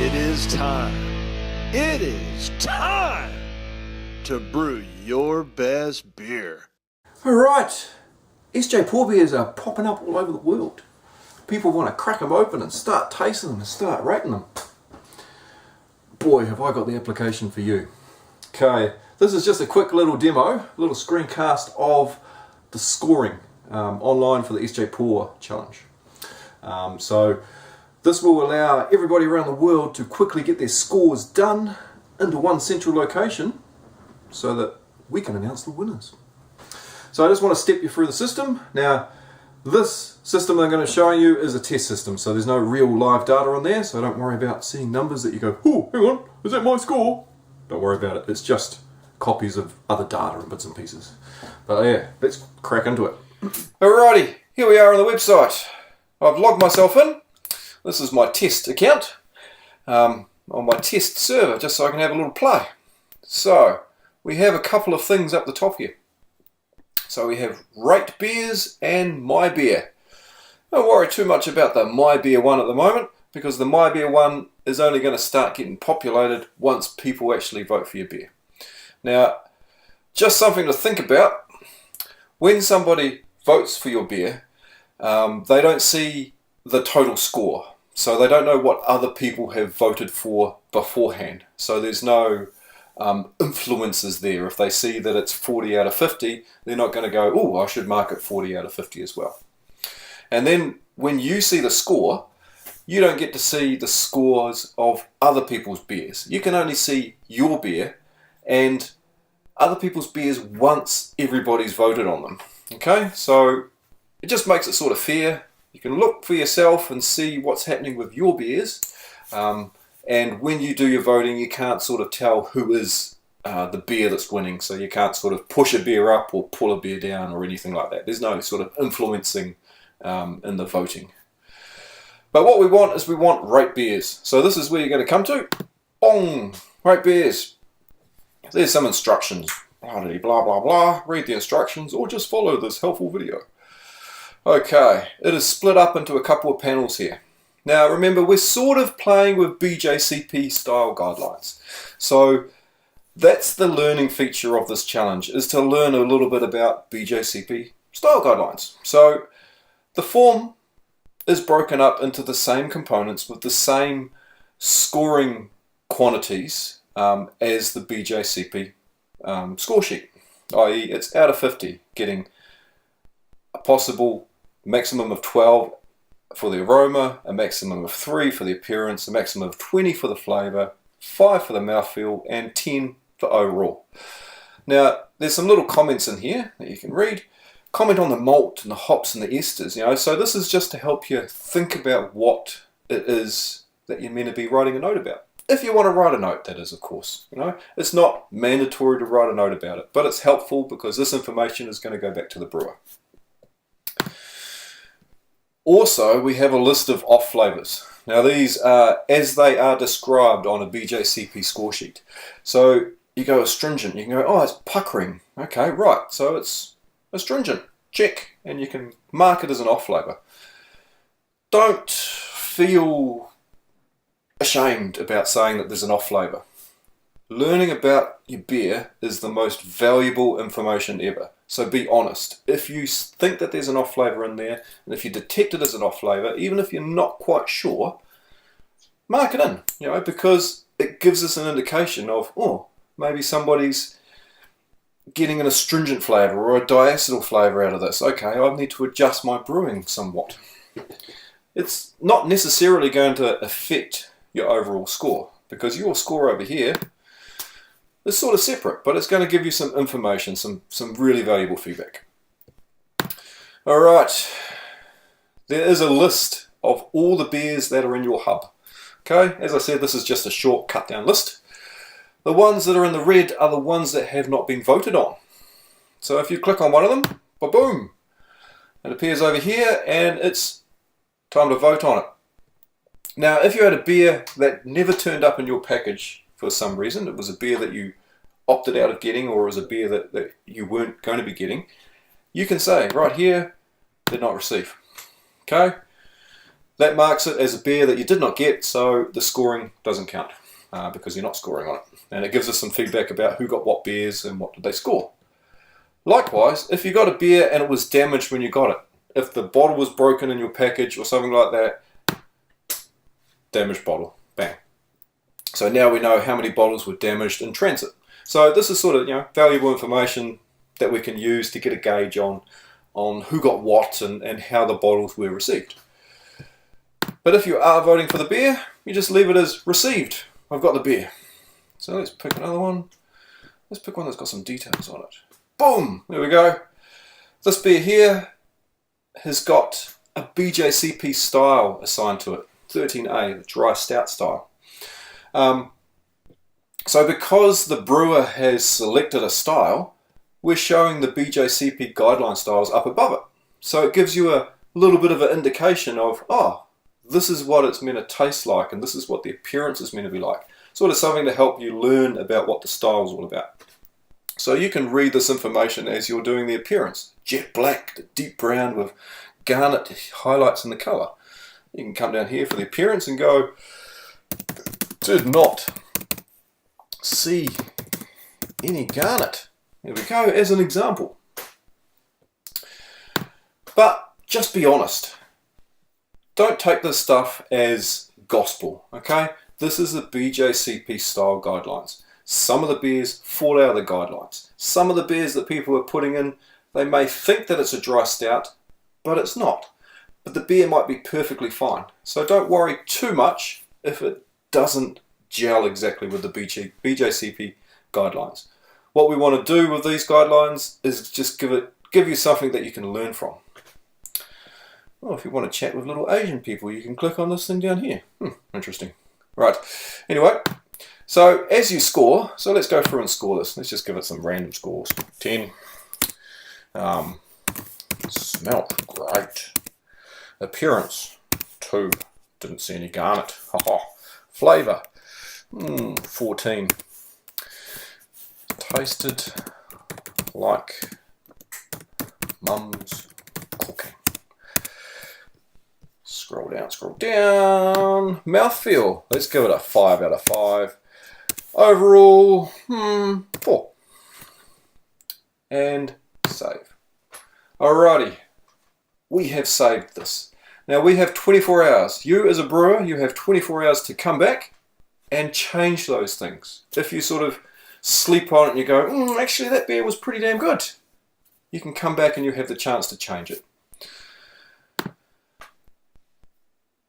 It is time. It is time to brew your best beer. Alright, SJPORR beers are popping up all over the world. People want to crack them open and start tasting them and start rating them. Boy, have I got the application for you. Okay, this is just a quick little demo, a little screencast of the scoring online for the SJPORR challenge. So this will allow everybody around the world to quickly get their scores done into one central location so that we can announce the winners. So I just want to step you through the system. Now, this system I'm going to show you is a test system, so there's no real live data on there, so don't worry about seeing numbers that you go, oh, hang on, is that my score? Don't worry about it, it's just copies of other data and bits and pieces. But yeah, let's crack into it. Alrighty, here we are on the website. I've logged myself in. This is my test account on my test server, just so I can have a little play. So, we have a couple of things up the top here. So we have Rate Beers and My Beer. Don't worry too much about the My Beer one at the moment, because the My Beer one is only going to start getting populated once people actually vote for your beer. Now, just something to think about. When somebody votes for your beer, they don't see the total score. So they don't know what other people have voted for beforehand. So there's no influences there. If they see that it's 40 out of 50, they're not going to go, oh, I should mark it 40 out of 50 as well. And then when you see the score, you don't get to see the scores of other people's beers. You can only see your beer and other people's beers once everybody's voted on them. Okay, so it just makes it sort of fair. You can look for yourself and see what's happening with your beers. And when you do your voting, you can't sort of tell who is the beer that's winning. So you can't sort of push a beer up or pull a beer down or anything like that. There's no sort of influencing in the voting. But what we want is we want Rate Beers. So this is where you're going to come to. Bong! Rate Beers. There's some instructions. Blah, blah, blah, blah. Read the instructions or just follow this helpful video. Okay, it is split up into a couple of panels here. Now remember, we're sort of playing with BJCP style guidelines. So that's the learning feature of this challenge, is to learn a little bit about BJCP style guidelines. So the form is broken up into the same components with the same scoring quantities as the BJCP score sheet, i.e. it's out of 50, getting a possible maximum of 12 for the aroma, a maximum of 3 for the appearance, a maximum of 20 for the flavour, 5 for the mouthfeel, and 10 for overall. Now, there's some little comments in here that you can read. Comment on the malt and the hops and the esters, so this is just to help you think about what it is that you're meant to be writing a note about. If you want to write a note, that is, of course. It's not mandatory to write a note about it, but it's helpful because this information is going to go back to the brewer. Also, we have a list of off flavours. Now these are as they are described on a BJCP score sheet. So you go astringent, you can go, oh, it's puckering. Okay, right, so it's astringent, check, and you can mark it as an off flavour. Don't feel ashamed about saying that there's an off flavour. Learning about your beer is the most valuable information ever. So be honest. If you think that there's an off flavour in there, and if you detect it as an off flavour, even if you're not quite sure, mark it in, because it gives us an indication of, oh, maybe somebody's getting an astringent flavour or a diacetyl flavour out of this. Okay, I need to adjust my brewing somewhat. It's not necessarily going to affect your overall score, because your score over here is sort of separate, but it's going to give you some information, some really valuable feedback. Alright, there is a list of all the beers that are in your hub. Okay, as I said, this is just a short cut down list. The ones that are in the red are the ones that have not been voted on. So if you click on one of them, boom, it appears over here and it's time to vote on it. Now, if you had a beer that never turned up in your package for some reason, it was a beer that you opted out of getting, or it was a beer that you weren't going to be getting, you can say, right here, did not receive. Okay? That marks it as a beer that you did not get, so the scoring doesn't count because you're not scoring on it. And it gives us some feedback about who got what beers and what did they score. Likewise, if you got a beer and it was damaged when you got it, if the bottle was broken in your package or something like that, damaged bottle, bang. So now we know how many bottles were damaged in transit. So this is sort of valuable information that we can use to get a gauge on who got what and how the bottles were received. But if you are voting for the beer, you just leave it as received. I've got the beer. So let's pick another one. Let's pick one that's got some details on it. Boom! There we go. This beer here has got a BJCP style assigned to it. 13A, the dry stout style. So because the brewer has selected a style, we're showing the BJCP guideline styles up above it. So it gives you a little bit of an indication of, oh, this is what it's meant to taste like and this is what the appearance is meant to be like. Sort of something to help you learn about what the style is all about. So you can read this information as you're doing the appearance. Jet black to deep brown with garnet highlights in the colour. You can come down here for the appearance and go, did not see any garnet. There we go, as an example. But just be honest. Don't take this stuff as gospel, okay? This is the BJCP style guidelines. Some of the beers fall out of the guidelines. Some of the beers that people are putting in, they may think that it's a dry stout, but it's not. But the beer might be perfectly fine. So don't worry too much if it doesn't gel exactly with the BJCP guidelines. What we want to do with these guidelines is just give you something that you can learn from. Well, if you want to chat with little Asian people, you can click on this thing down here. Interesting. Right. Anyway, so as you score, so let's go through and score this. Let's just give it some random scores. 10. Smell, great. Appearance, 2. Didn't see any garnet. Flavour, 14. Tasted like mum's cooking. Scroll down. Mouthfeel, let's give it a 5 out of 5. Overall, 4. And save. Alrighty, we have saved this. Now we have 24 hours. You as a brewer, you have 24 hours to come back and change those things. If you sort of sleep on it and you go, actually that beer was pretty damn good, you can come back and you have the chance to change it.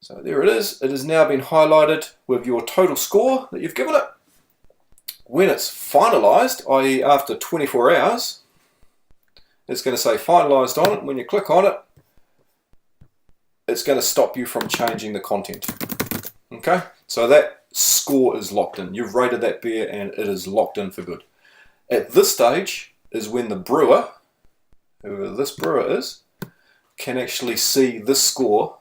So there it is. It has now been highlighted with your total score that you've given it. When it's finalized, i.e. after 24 hours, it's going to say finalized on it. When you click on it, it's going to stop you from changing the content. Okay, so that score is locked in. You've rated that beer and it is locked in for good. At this stage is when the brewer, whoever this brewer is, can actually see this score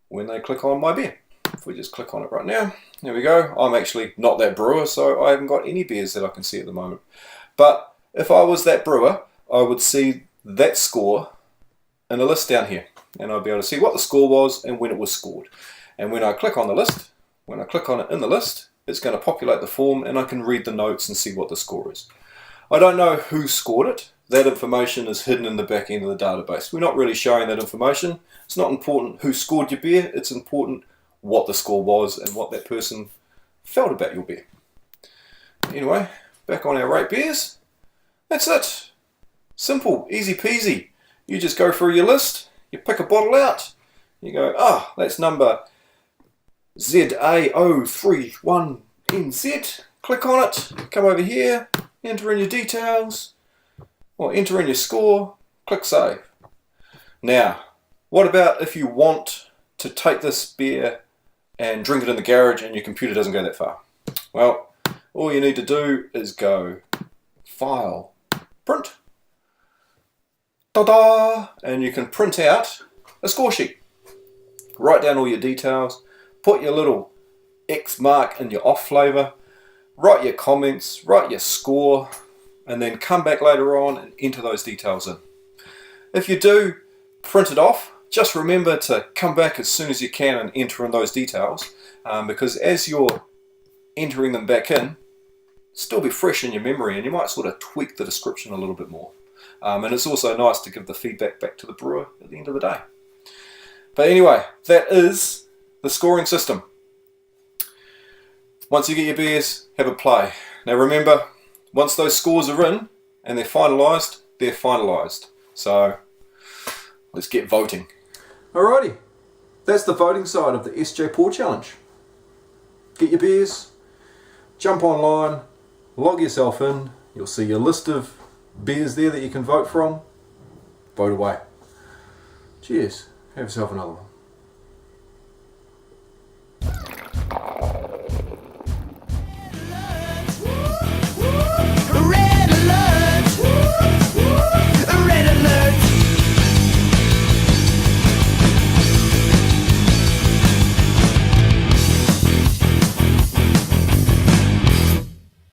when they click on my beer. If we just click on it right now, there we go. I'm actually not that brewer, so I haven't got any beers that I can see at the moment. But if I was that brewer, I would see that score in a list down here. And I'd be able to see what the score was and when it was scored. And when I click on the list, when I click on it in the list, it's going to populate the form and I can read the notes and see what the score is. I don't know who scored it. That information is hidden in the back end of the database. We're not really showing that information. It's not important who scored your beer. It's important what the score was and what that person felt about your beer. Anyway, back on our rate beers. That's it. Simple, easy peasy. You just go through your list, you pick a bottle out, you go, that's number ZA031NZ. Click on it, come over here, enter in your details, or enter in your score, click save. Now, what about if you want to take this beer and drink it in the garage and your computer doesn't go that far? Well, all you need to do is go File, Print, ta-da! And you can print out a score sheet. Write down all your details, put your little X mark in your off flavour, write your comments, write your score, and then come back later on and enter those details in. If you do print it off, just remember to come back as soon as you can and enter in those details, because as you're entering them back in, still be fresh in your memory, and you might sort of tweak the description a little bit more. And it's also nice to give the feedback back to the brewer at the end of the day. But anyway, that is the scoring system. Once you get your beers, have a play. Now remember, once those scores are in and they're finalised, they're finalised. So let's get voting. Alrighty, that's the voting side of the SJPORR Challenge. Get your beers, jump online, log yourself in, you'll see your list of beers there that you can vote from. Vote away. Cheers, have yourself another one.